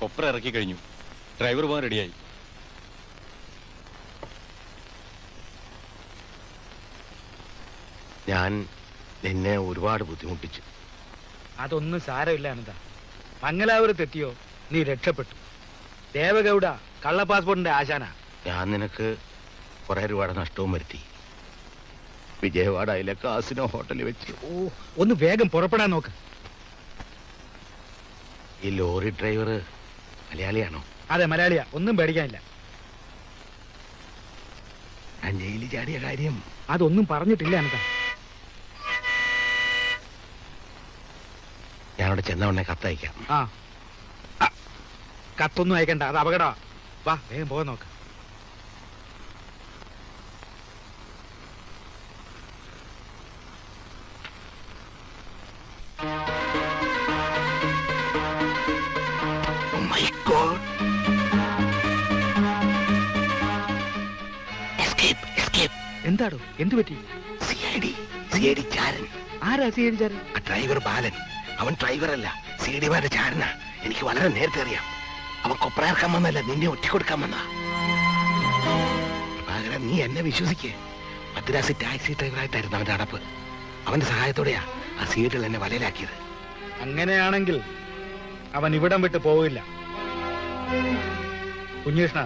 കൊപ്ര ഇറക്കി കഴിഞ്ഞു. ഡ്രൈവർ പോകാൻ റെഡിയായി. ഞാൻ നിന്നെ ഒരുപാട് ബുദ്ധിമുട്ടിച്ചു. അതൊന്നും സാരമില്ല അനന്ത. മംഗലാപുരം തെറ്റിയോ നീ രക്ഷപ്പെട്ടു. ദേവഗൌഡ കള്ള പാസ്പോർട്ടിന്റെ ആശാന. ഞാൻ നിനക്ക് കുറെ രൂപയുടെ നഷ്ടവും വരുത്തി. വിജയവാഡയിലെ കാസിനോ ഹോട്ടലിൽ വെച്ച്. ഒന്ന് വേഗം പുറപ്പെടാൻ നോക്ക്. ഈ ലോറി ഡ്രൈവർ മലയാളിയാണോ? അതെ, മലയാളിയാ. ഒന്നും പേടിക്കാനില്ല. ഞാൻ ജയിലിൽ ചാടിയ കാര്യം അതൊന്നും പറഞ്ഞിട്ടില്ല അനന്ത. ഞാനവിടെ ചെന്നവണ്ണെ കത്തയക്കാം. ആ, കത്തൊന്നും അയക്കണ്ട, അത് അപകട. വാ, വേഗം പോകാൻ നോക്ക്. എന്താടോ, എന്തു പറ്റി? ആരാ CID ചാരൻ? ഡ്രൈവർ ബാലൻ. അവൻ ഡ്രൈവറല്ല, CID ചാരനാ. എനിക്ക് വളരെ നേരത്തെ അറിയാം. അവൻ കൊപ്രയിറക്കാൻ വന്നല്ല, നിന്നെ ഒറ്റിക്കൊടുക്കാൻ വന്ന. പകരം നീ എന്നെ വിശ്വസിക്കേ. മദ്രാസ് ടാക്സി ഡ്രൈവറായിട്ടായിരുന്നു അവന്റെ അടപ്പ്. അവന്റെ സഹായത്തോടെയാ ആ CID എന്നെ വലയിലാക്കിയത്. അങ്ങനെയാണെങ്കിൽ അവൻ ഇവിടം വിട്ട് പോവില്ല. കുഞ്ഞികൃഷ്ണ,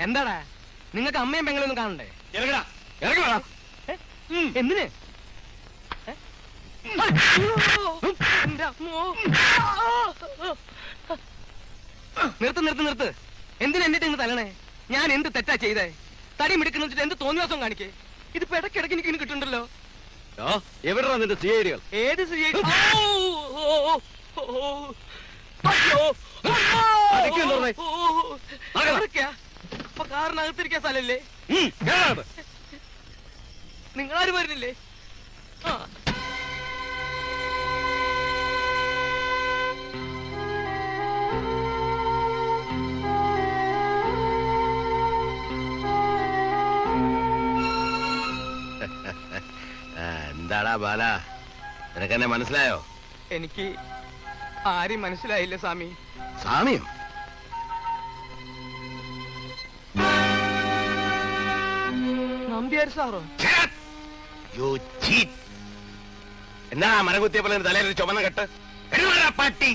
എന്താടാ നിങ്ങൾക്ക് അമ്മയും പെങ്ങളൊന്നും കാണണ്ടേ? എന്തിന്? നിർത്ത് നിർത്ത് നിർത്ത്. എന്തിനാ എന്നിട്ട് ഇങ്ങ് തല്ലണേ? ഞാൻ എന്ത് തെറ്റാ ചെയ്തേ? തടി മിടുക്കുന്ന വെച്ചിട്ട് എന്ത് തോന്നിവാസം കാണിക്കേ? ഇതിപ്പോ ഇടയ്ക്കിടയ്ക്ക് എനിക്ക് ഇനി കിട്ടുന്നുണ്ടല്ലോ. എവിടെയാ നിന്റെ CID-കൾ? ഏത് CID? അപ്പൊ കാറിനകത്തിരിക്കാൻ സ്ഥലല്ലേ? നിങ്ങളാരും വരുന്നില്ലേ? എന്താടാ ബാല, നിനക്കെന്നെ മനസ്സിലായോ? എനിക്ക് ആരും മനസ്സിലായില്ല സ്വാമി. സ്വാമിയോ? നമ്പ്യാർ സാറോ? എന്നാ മരകുത്തിയപ്പോൾ തലയിൽ ചുമന്ന കെട്ട് പട്ടി.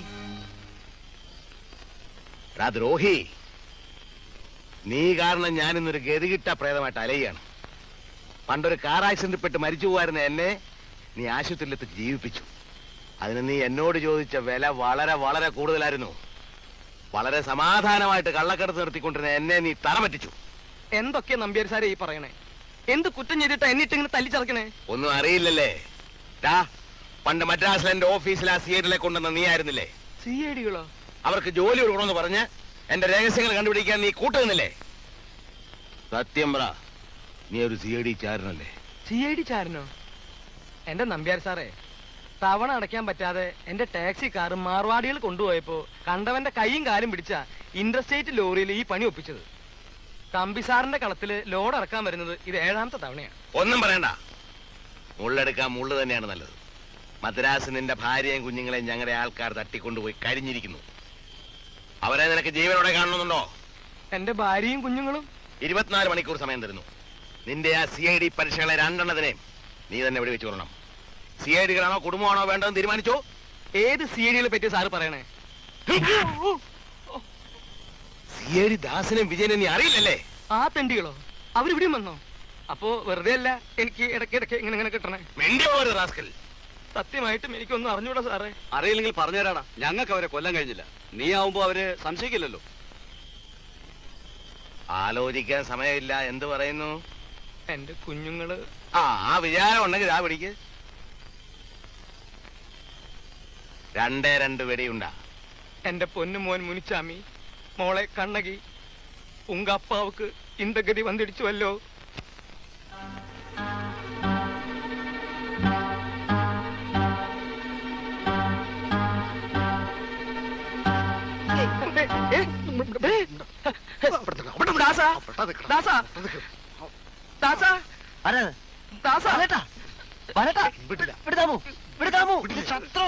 ദ്രോഹി, നീ കാരണം ഞാനിന്നൊരു ഗതികിട്ട പ്രേതമായിട്ട് അലയുകയാണ്. പണ്ടൊരു കാർ ആക്സിഡന്റിൽ പെട്ട് മരിച്ചു പോകാരുന്ന എന്നെ നീ ആശുപത്രിയിലെത്തി ജീവിപ്പിച്ചു. അതിന് നീ എന്നോട് ചോദിച്ച വില വളരെ വളരെ കൂടുതലായിരുന്നു. വളരെ സമാധാനമായിട്ട് കള്ളക്കടത്ത് നിർത്തിക്കൊണ്ടിരുന്ന എന്നെ നീ തല പറ്റിച്ചു. എന്തൊക്കെ നമ്പ്യാർ സാറേ ഈ പറയണേ? എന്ത് കുറ്റം ചെയ്തിട്ടാ എന്നിട്ടിങ്ങനെ തല്ലിച്ചറക്കണേ? ഒന്നും അറിയില്ലല്ലേ? പണ്ട് മദ്രാസിൽ എന്റെ ഓഫീസിൽ ആ CID-കളെ കൊണ്ടുവന്ന നീ ആയിരുന്നില്ലേ? CID-കളോ? അവർക്ക് ജോലി കൊടുക്കണമെന്ന് പറഞ്ഞ് എന്റെ രഹസ്യങ്ങൾ കണ്ടുപിടിക്കാൻ നീ കൂട്ടുന്നില്ലേ? സത്യം പറ, നീ ഒരു CID ചാരനല്ലേ? CID ചാരനോ? എന്റെ നമ്പ്യാർ സാറേ, തവണ അടയ്ക്കാൻ പറ്റാതെ എന്റെ ടാക്സി കാർ മാർവാടികൾ കൊണ്ടുപോയപ്പോ കണ്ടവന്റെ കൈയും കാലും പിടിച്ച ഇന്റർസ്റ്റേറ്റ് ലോറിയിൽ ഈ പണി ഒപ്പിച്ചത്. തമ്പി സാറിന്റെ കളത്തില് ലോഡ് ഇറക്കാൻ വരുന്നത് ഇത് 7ാമത്തെ തവണയാണ്. ഒന്നും പറയണ്ട, മുള്ളെടുക്കാൻ മുള്ളു തന്നെയാണ് നല്ലത്. മദ്രാസ് നിന്റെ ഭാര്യയും കുഞ്ഞുങ്ങളെയും ഞങ്ങളുടെ ആൾക്കാർ തട്ടിക്കൊണ്ടുപോയി കരിഞ്ഞിരിക്കുന്നു. അവരെ നിനക്ക് ജീവനോടെ കാണണമെന്നുണ്ടോ? എന്റെ ഭാര്യയും കുഞ്ഞുങ്ങളും 24 മണിക്കൂർ സമയം തരുന്നു. നിന്റെ ആ CID പരീക്ഷകളെ 2 നീ തന്നെ ഇവിടെ വെച്ച് കൊള്ളണം. CID-കളാണോ കുടുംബമാണോ വേണ്ടതെന്ന് തീരുമാനിച്ചോ? ഏത് CID-കളെ പറ്റി സാറ് പറയണേ? CID ദാസനും വിജയനും നീ അറിയില്ലല്ലേ? ആ തെണ്ടികളോ? അവരിവിടെയും വന്നോ? അപ്പോ വെറുതെ അല്ല എനിക്ക് ഇടയ്ക്കിടയ്ക്ക് ഇങ്ങനെ കിട്ടണേ. സത്യമായിട്ടും എനിക്കൊന്നും അറിഞ്ഞൂടാ സാറേ. അറിയില്ലെങ്കിൽ പറഞ്ഞുതരാടാ. ഞങ്ങൾക്ക് അവരെ കൊല്ലാൻ കഴിഞ്ഞില്ല. നീ ആവുമ്പോ അവര് സംശയിക്കില്ലല്ലോ. ആലോചിക്കാൻ സമയമില്ല. എന്ത് പറയുന്നു? എന്റെ കുഞ്ഞുങ്ങള്. ആ വിചാരം ഉണ്ടെങ്കിൽ പിടിക്ക്. 2 വെടിയുണ്ടാ. എന്റെ പൊന്നു മോൻ മുനിച്ചാമി, മോളെ കണ്ണകി, ഉങ്ക അപ്പാവുക്ക് இந்த ഗതി വന്നിടിച്ചുവല്ലോ.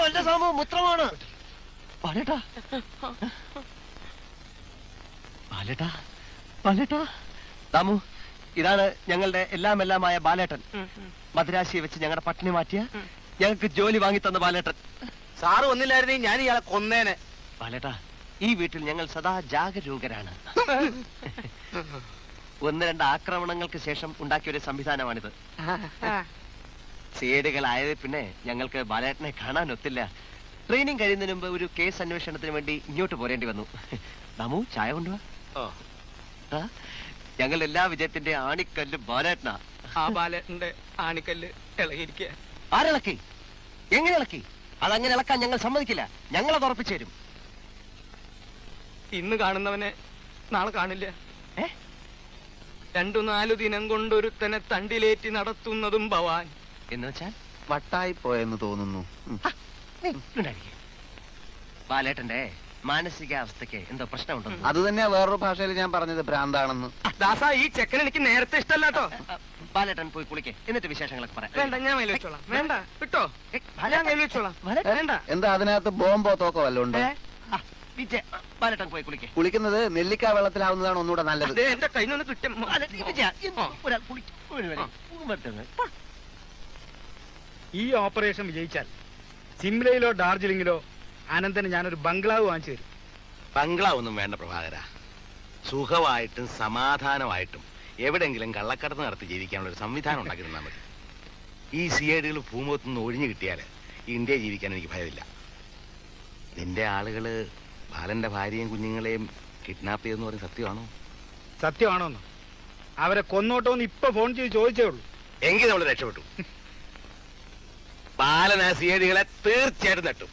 അല്ല സാമു, മുത്രമാണ്. ബാലേട്ടാ, ബാലേട്ടാ, ബാലേട്ടാ. സാമു, ഇതാണ് ഞങ്ങളുടെ എല്ലാമായ ബാലേട്ടൻ. മദ്രാശിയെ വെച്ച് ഞങ്ങളുടെ പട്ടിണി മാറ്റിയ, ഞങ്ങൾക്ക് ജോലി വാങ്ങി തന്ന ബാലേട്ടൻ. സാറ് ഒന്നില്ലായിരുന്നെങ്കിൽ ഞാൻ ഇയാളെ കൊന്നേനെ. ബാലേട്ടാ, ഈ വീട്ടിൽ ഞങ്ങൾ സദാ ജാഗരൂകരാണ്. ഒന്ന് രണ്ട് ആക്രമണങ്ങൾക്ക് ശേഷം ഉണ്ടാക്കിയ ഒരു സംവിധാനമാണിത്. സേടുകളായത് പിന്നെ ഞങ്ങൾക്ക് ബാലേട്ടനെ കാണാൻ ഒത്തില്ല. ട്രെയിനിങ് കഴിയുന്നതിന് മുമ്പ് ഒരു കേസ് അന്വേഷണത്തിന് വേണ്ടി ഇങ്ങോട്ട് പോരേണ്ടി വന്നു. ദമു, ചായ കൊണ്ടുവാ. ഞങ്ങൾ എല്ലാ വിജയത്തിന്റെ ആണിക്കല്ല് ബാലേട്ടനാ. ആ ബാലേട്ടന്റെ ആണിക്കല്ല് ഇളകിയിരിക്കുക. ആരിളക്കി? എങ്ങനെ ഇളക്കി? അതങ്ങനെ ഇളക്കാൻ ഞങ്ങൾ സമ്മതിക്കില്ല. ഞങ്ങളത് ഉറപ്പിച്ചു തരും. ഇന്ന് കാണുന്നവനെ നാളെ കാണില്ല. ഏ? 2-4 ദിനം കൊണ്ടൊരുത്തനെ തണ്ടിലേറ്റി നടത്തുന്നതും ഭവാൻ. എന്ന് വെച്ചാൽ വട്ടായി പോയെന്ന് തോന്നുന്നു. ബാലേട്ടന്റെ മാനസികാവസ്ഥക്ക് എന്തോ പ്രശ്നമുണ്ടോ? അത് തന്നെയാ വേറൊരു ഭാഷയിൽ ഞാൻ പറഞ്ഞത്, ഭ്രാന്താണെന്ന്. ദാസ, ഈ ചെക്കൻ എനിക്ക് നേരത്തെ ഇഷ്ടമല്ലാട്ടോ. ബാലേട്ടൻ പോയി കുളിക്കേ, എന്നിട്ട് വിശേഷങ്ങളൊക്കെ പറയാം. വേണ്ട, ഞാൻ കയ്യിൽ വെച്ചോളാം. വേണ്ട, വിട്ടോ, ഞാൻ കയ്യിൽ വെച്ചോളാം. വേണ്ട. എന്താ അതിനകത്ത് ബോംബോ തോക്കോ വല്ലതും ഉണ്ട്? ബാലേട്ടൻ പോയി കുളിക്കേ. കുളിക്കുന്നത് നെല്ലിക്ക വെള്ളത്തിലാവുന്നതാണ് ഒന്നുകൂടെ നല്ലത്. ദേ, എന്റെ കയ്യിൽ നിന്ന് കിട്ടും. ഈ ഓപ്പറേഷൻ വിജയിച്ചാൽ സിംലയിലോ ഡാർജിലിംഗിലോ അനന്തന് ഞാനൊരു ബംഗ്ലാവ് വാങ്ങിച്ചു തരും. ബംഗ്ലാവ് ഒന്നും വേണ്ട പ്രഭാകര. സുഖമായിട്ടും സമാധാനമായിട്ടും എവിടെങ്കിലും കള്ളക്കടത്ത് നടത്തി ജീവിക്കാനുള്ള ഒരു സംവിധാനം ഉണ്ടാക്കി തന്നാൽ മതി. ഈ സിഐഡികൾ ഭൂമുഖത്തുനിന്ന് ഒഴിഞ്ഞു കിട്ടിയാല് ഇന്ത്യ ജീവിക്കാൻ എനിക്ക് ഭയമില്ല. നിന്റെ ആളുകള് ബാലന്റെ ഭാര്യയും കുഞ്ഞുങ്ങളെയും കിഡ്നാപ്പ് ചെയ്തെന്ന് പറയുന്നത് സത്യമാണോ? സത്യമാണോന്ന് അവരെ കൊന്നോട്ടോന്ന് ഇപ്പൊ ഫോൺ ചെയ്ത് ചോദിച്ചേ ഉള്ളൂ. എങ്കിൽ നമ്മൾ രക്ഷപ്പെട്ടു. ബാലൻ ആ സിഐഡികളെ തീർച്ചയായിട്ടും തട്ടും.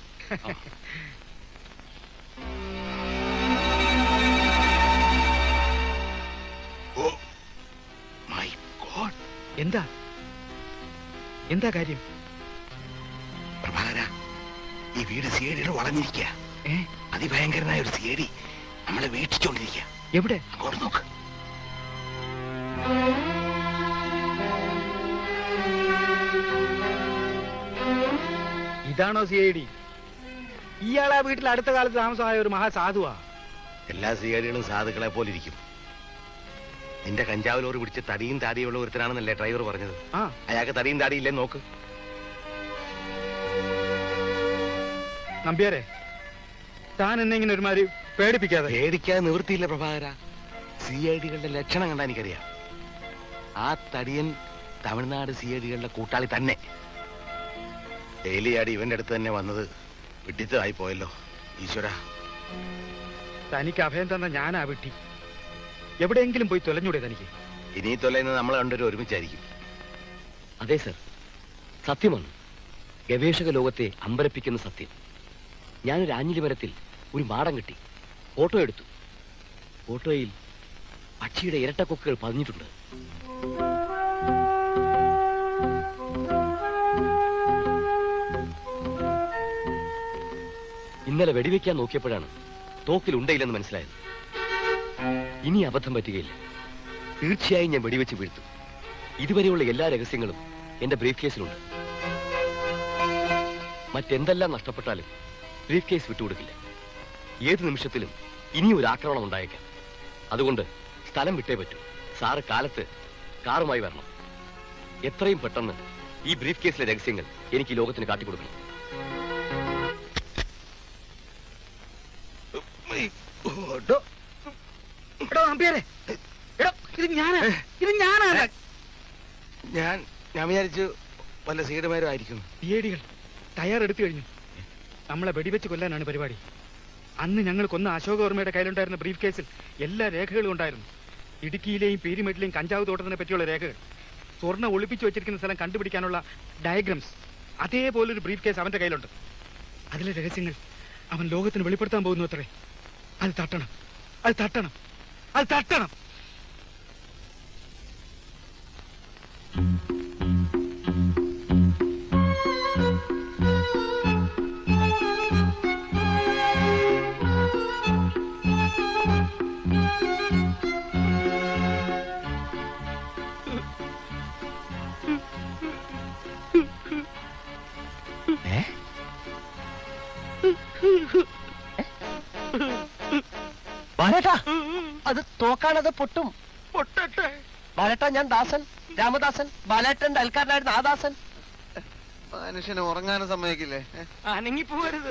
എന്താ എന്താ കാര്യം? പ്രഭാകര, ഈ വീട് സിഐഡികൾ വളഞ്ഞിരിക്കുക. അതിഭയങ്കരനായ ഒരു സിഐഡി നമ്മളെ വീക്ഷിച്ചോണ്ടിരിക്കുക. എവിടെ? അങ്ങോട്ട് നോക്ക്. ഇതാണോ CID? ഇയാളാ വീട്ടിൽ അടുത്ത കാലത്ത് താമസമായ ഒരു മഹാസാധുവാ. എല്ലാ സിഐഡികളും സാധുക്കളെ പോലെ ഇരിക്കും. നിന്റെ കഞ്ചാവ് ലോറി പിടിച്ച് തടിയും താടിയുള്ള ഒരുത്തനാണെന്നല്ലേ ഡ്രൈവർ പറഞ്ഞത്? അയാൾക്ക് തടിയും താടിയില്ലേ നോക്ക്. നമ്പ്യാരെ, താൻ എന്നെ ഇങ്ങനെ ഒരുമാതിരി പേടിപ്പിക്കാതെ. പേടിക്കാതെ നിവൃത്തിയില്ല പ്രഭാകര. സിഐഡികളുടെ ലക്ഷണം കണ്ടാ എനിക്കറിയാം. ആ തടിയൻ തമിഴ്നാട് സിഐഡികളുടെ കൂട്ടാളി തന്നെ. ഡെയിലിയാടി ഇവന്റെ അടുത്ത് തന്നെ വന്നത് വിട്ടിത്തമായി പോയല്ലോ. ഈശ്വര, തനിക്ക് അഭയം തന്ന ഞാനാ വിട്ടി. എവിടെയെങ്കിലും പോയി തൊലഞ്ഞൂടെ തനിക്ക്? ഇനി തൊലയുന്നത് നമ്മൾ രണ്ടുപേരും ഒരുമിച്ചായിരിക്കും. അതെ സർ, സത്യമാണ്. ഗവേഷക ലോകത്തെ അമ്പരപ്പിക്കുന്ന സത്യം. ഞാനൊരു ആഞ്ഞിലി മരത്തിൽ ഒരു മാടം കിട്ടി, ഫോട്ടോ എടുത്തു. ഫോട്ടോയിൽ പക്ഷിയുടെ ഇരട്ടക്കൊക്കുകൾ പതിഞ്ഞിട്ടുണ്ട്. ഇന്നലെ വെടിവെക്കാൻ നോക്കിയപ്പോഴാണ് തോക്കിൽ ഉണ്ടയില്ലെന്ന് മനസ്സിലായത്. ഇനി അബദ്ധം പറ്റുകയില്ല. തീർച്ചയായും ഞാൻ വെടിവെച്ച് വീഴ്ത്തും. ഇതുവരെയുള്ള എല്ലാ രഹസ്യങ്ങളും എന്റെ ബ്രീഫ് കേസിലുണ്ട്. മറ്റെന്തെല്ലാം നഷ്ടപ്പെട്ടാലും ബ്രീഫ് കേസ് വിട്ടുകൊടുക്കില്ല. ഏത് നിമിഷത്തിലും ഇനിയും ഒരു ആക്രമണം ഉണ്ടായേക്കാം. അതുകൊണ്ട് സ്ഥലം വിട്ടേ പറ്റൂ. സാറ് കാലത്ത് കാറുമായി വരണം. എത്രയും പെട്ടെന്ന് ഈ ബ്രീഫ് കേസിലെ രഹസ്യങ്ങൾ എനിക്ക് ഈ ലോകത്തിന് കാട്ടിക്കൊടുക്കണം. ഞാൻ വിചാരിച്ചു വല്ല സീഡുമാരും ആയിരിക്കും. CIDകൾ തയ്യാറെടുത്തു കഴിഞ്ഞു. നമ്മളെ വെടിവെച്ച് കൊല്ലാനാണ് പരിപാടി. അന്ന് ഞങ്ങൾ കൊന്ന അശോകവർമ്മയുടെ കയ്യിലുണ്ടായിരുന്ന ബ്രീഫ് കേസിൽ എല്ലാ രേഖകളും ഉണ്ടായിരുന്നു. ഇടുക്കിയിലെയും പീരിമേട്ടിലെയും കഞ്ചാവ് തോട്ടത്തിനെ പറ്റിയുള്ള രേഖകൾ, സ്വർണ്ണ ഒളിപ്പിച്ചു വെച്ചിരിക്കുന്ന സ്ഥലം കണ്ടുപിടിക്കാനുള്ള ഡയഗ്രംസ്, അതേപോലൊരു ബ്രീഫ് കേസ് അവന്റെ കയ്യിലുണ്ട്. അതിലെ രഹസ്യങ്ങൾ അവൻ ലോകത്തിന് വെളിപ്പെടുത്താൻ പോകുന്നു അത്രേ. അത് തട്ടണം, അത് തട്ടണം, അത് തട്ടണം. ബാലേട്ടാ അത് തോക്കാണത് പൊട്ടും. പൊട്ടട്ടെ. ബാലേട്ടാ, ഞാൻ ദാസൻ, രാമദാസൻ, ബാലേട്ടന്റെ അയൽക്കാരനായിരുന്ന ആ ദാസൻ. മനുഷ്യനെ ഉറങ്ങാനും സമ്മതിക്കില്ലേ? അനങ്ങി പോകരുത്.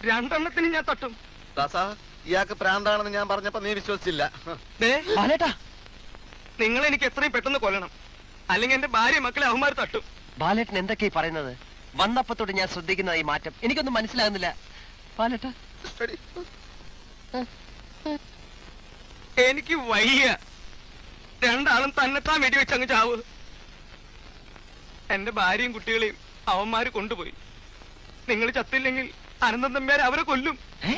രണ്ടെണ്ണത്തിന് ഞാൻ തട്ടും. ദാസാ, ഇയാൾക്ക് പ്രാന്താണെന്ന് ഞാൻ പറഞ്ഞപ്പോ നീ വിശ്വസിച്ചില്ല. ദേ, ബാലേട്ടാ, നിങ്ങൾ എനിക്ക് എത്രയും പെട്ടെന്ന് കൊല്ലണം, അല്ലെങ്കിൽ എന്റെ ഭാര്യ മക്കളെ അവന്മാർ തട്ടും. ബാലേട്ടൻ എന്തൊക്കെയാ പറയുന്നത്? വന്നപ്പത്തോട് ഞാൻ ശ്രദ്ധിക്കുന്ന ഈ മാറ്റം എനിക്കൊന്നും മനസ്സിലാകുന്നില്ല. ബാലേട്ടാ, എനിക്ക് വയ്യ. രണ്ടാളും തന്നെത്താൻ വെടിവെച്ച് അങ്ങ് ചാവ്. എന്റെ ഭാര്യയും കുട്ടികളെയും അവന്മാര് കൊണ്ടുപോയി. നിങ്ങൾ ചത്തില്ലെങ്കിൽ അനന്തൻ തമ്പ്യാരെ അവരെ കൊല്ലും. ഏ